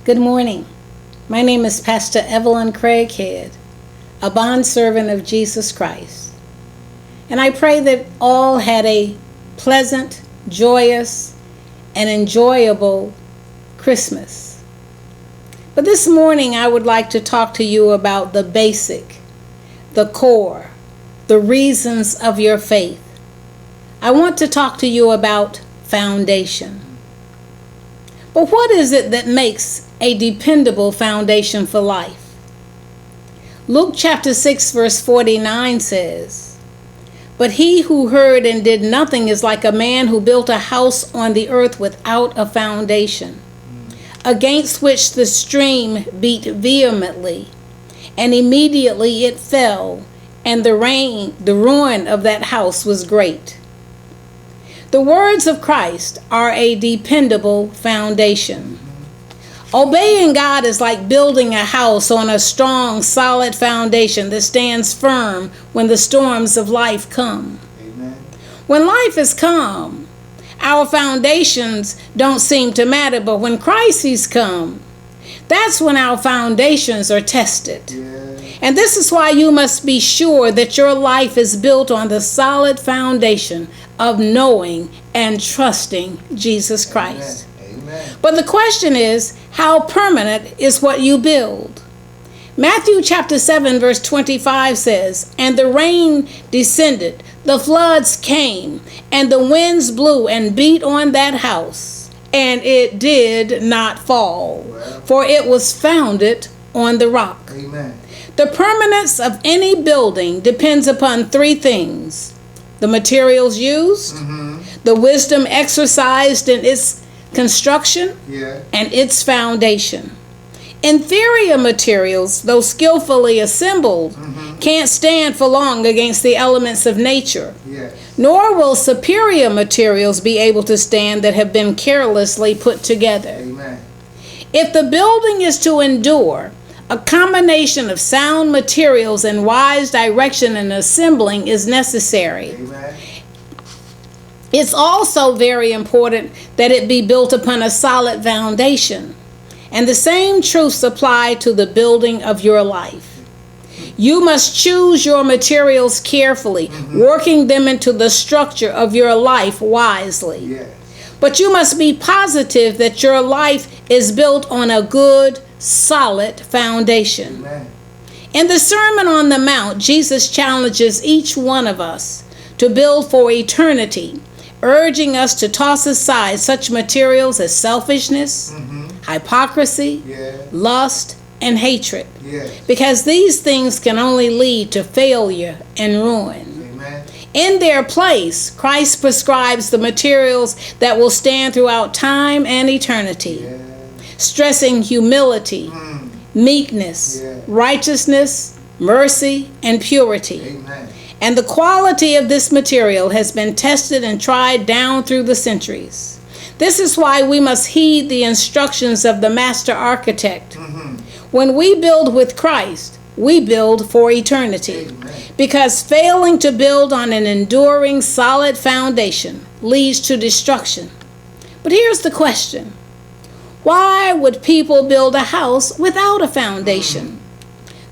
Good morning. My name is Pastor Evelyn Craighead, a bondservant of Jesus Christ. And I pray that all had a pleasant, joyous, and enjoyable Christmas. But this morning I would like to talk to you about the basic, the core, the reasons of your faith. I want to talk to you about foundation. But what is it that makes a dependable foundation for life? Luke chapter 6 verse 49 says, "But he who heard and did nothing is like a man who built a house on the earth without a foundation, against which the stream beat vehemently, and immediately it fell, and the ruin of that house was great." The words of Christ are a dependable foundation. Obeying God is like building a house on a strong, solid foundation that stands firm when the storms of life come. Amen. When life is calm, our foundations don't seem to matter, but when crises come, that's when our foundations are tested. Yeah. And this is why you must be sure that your life is built on the solid foundation of knowing and trusting Jesus Christ. Amen. But the question is, how permanent is what you build? Matthew chapter 7 verse 25 says, "And the rain descended, the floods came, and the winds blew and beat on that house, and it did not fall, for it was founded on the rock." Amen. The permanence of any building depends upon three things: the materials used, the wisdom exercised in its construction, and its foundation. Inferior materials, though skillfully assembled, can't stand for long against the elements of nature. Yes. Nor will superior materials be able to stand that have been carelessly put together. Amen. If the building is to endure, a combination of sound materials and wise direction in assembling is necessary. Amen. It's also very important that it be built upon a solid foundation. And the same truths apply to the building of your life. You must choose your materials carefully, working them into the structure of your life wisely. Yes. But you must be positive that your life is built on a good, solid foundation. Amen. In the Sermon on the Mount, Jesus challenges each one of us to build for eternity, urging us to toss aside such materials as selfishness, hypocrisy, lust, and hatred, because these things can only lead to failure and ruin. Amen. In their place, Christ prescribes the materials that will stand throughout time and eternity, stressing humility, meekness, righteousness, mercy, and purity. Amen. And the quality of this material has been tested and tried down through the centuries. This is why we must heed the instructions of the master architect. When we build with Christ, we build for eternity. Amen. Because failing to build on an enduring, solid foundation leads to destruction. But here's the question: why would people build a house without a foundation?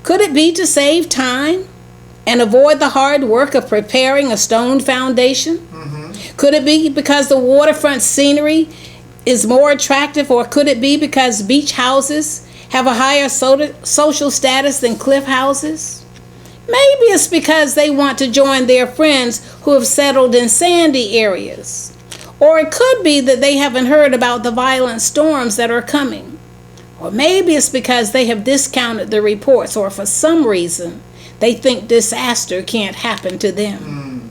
Could it be to save time and avoid the hard work of preparing a stone foundation? Could it be because the waterfront scenery is more attractive, or could it be because beach houses have a higher social status than cliff houses? Maybe it's because they want to join their friends who have settled in sandy areas. Or it could be that they haven't heard about the violent storms that are coming. Or maybe it's because they have discounted the reports, or for some reason they think disaster can't happen to them.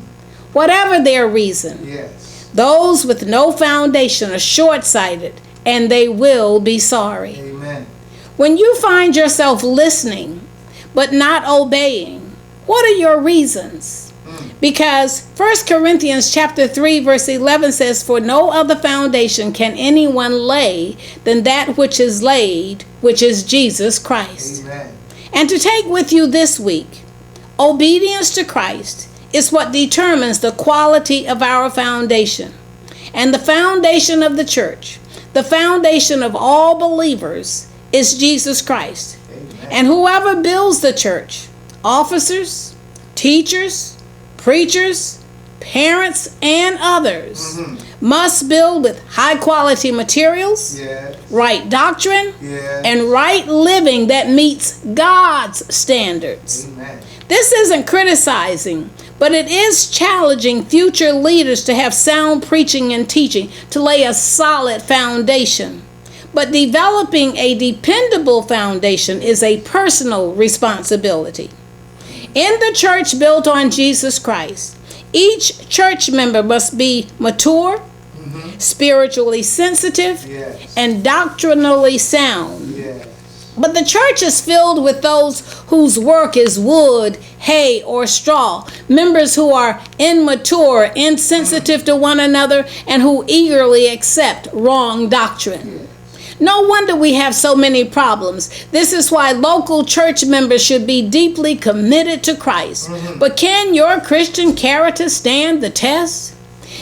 Whatever their reason, those with no foundation are short-sighted, and they will be sorry. Amen. When you find yourself listening but not obeying, what are your reasons? Because 1 Corinthians chapter 3 verse 11 says, "For no other foundation can anyone lay than that which is laid, which is Jesus Christ." Amen. And to take with you this week, obedience to Christ is what determines the quality of our foundation. And the foundation of the church, The foundation of all believers is Jesus Christ. Amen. And whoever builds the church, officers, teachers, preachers, parents, and others, must build with high quality materials, Yes. right doctrine, Yes. and right living that meets God's standards. Amen. This isn't criticizing, but it is challenging future leaders to have sound preaching and teaching to lay a solid foundation. But developing a dependable foundation is a personal responsibility. In the church built on Jesus Christ, each church member must be mature, spiritually sensitive, Yes. and doctrinally sound. Yes. But the church is filled with those whose work is wood, hay, or straw, members who are immature, insensitive to one another, and who eagerly accept wrong doctrine. No wonder we have so many problems. This is why local church members should be deeply committed to Christ. But can your Christian character stand the test?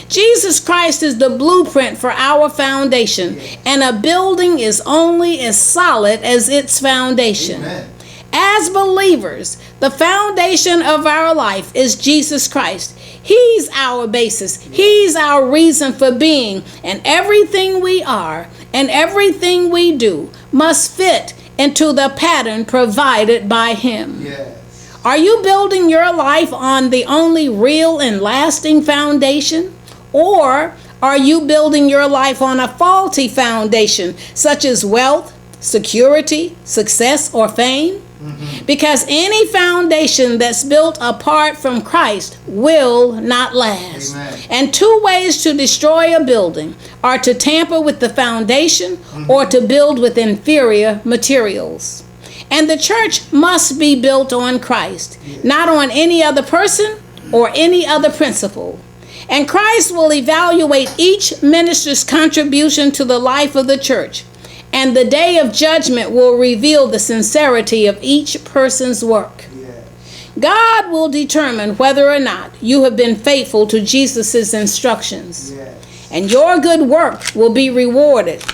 Jesus Christ is the blueprint for our foundation, and a building is only as solid as its foundation. Amen. As believers, the foundation of our life is Jesus Christ. He's our basis. He's our reason for being, and everything we are and everything we do must fit into the pattern provided by Him. Yes. Are you building your life on the only real and lasting foundation? Or are you building your life on a faulty foundation, such as wealth, security, success, or fame? Because any foundation that's built apart from Christ will not last. Amen. And two ways to destroy a building are to tamper with the foundation or to build with inferior materials. And the church must be built on Christ, not on any other person or any other principle. And Christ will evaluate each minister's contribution to the life of the church. And the day of judgment will reveal the sincerity of each person's work. Yes. God will determine whether or not you have been faithful to Jesus' instructions. Yes. And your good work will be rewarded.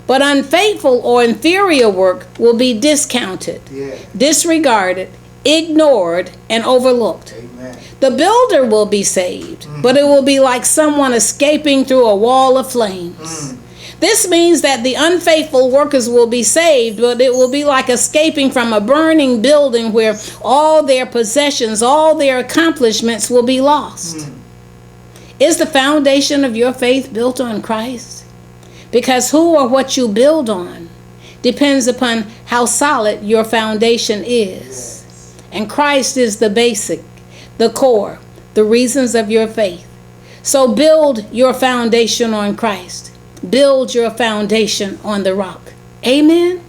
But unfaithful or inferior work will be discounted, Yes. disregarded, ignored, and overlooked. Amen. The builder will be saved, but it will be like someone escaping through a wall of flames. This means that the unfaithful workers will be saved, but it will be like escaping from a burning building where all their possessions, all their accomplishments will be lost. Is the foundation of your faith built on Christ? Because who or what you build on depends upon how solid your foundation is. And Christ is the basic, the core, the reasons of your faith. So build your foundation on Christ. Build your foundation on the rock. Amen.